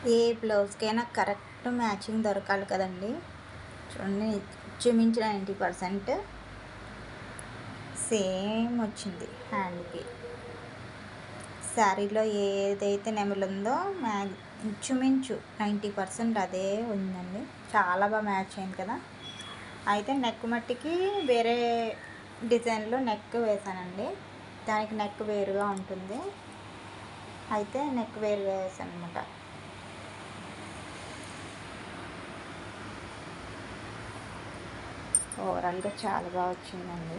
ఏ బ్లౌజ్కైనా correct matching దొరకాలి కదండి. చూడండి, ఇంచుమించు 90% సేమ్ వచ్చింది హ్యాండ్కి. శారీలో ఏదైతే నెమలుందో ఇంచుమించు 90% అదే ఉందండి. చాలా బాగా మ్యాచ్ అయింది కదా. అయితే నెక్ మట్టికి వేరే డిజైన్లో నెక్ వేసానండి. దానికి నెక్ వేరుగా ఉంటుంది. అయితే నెక్ వేరుగా వేసాను అనమాట. ఓవరాల్గా చాలా బాగా వచ్చిందండి.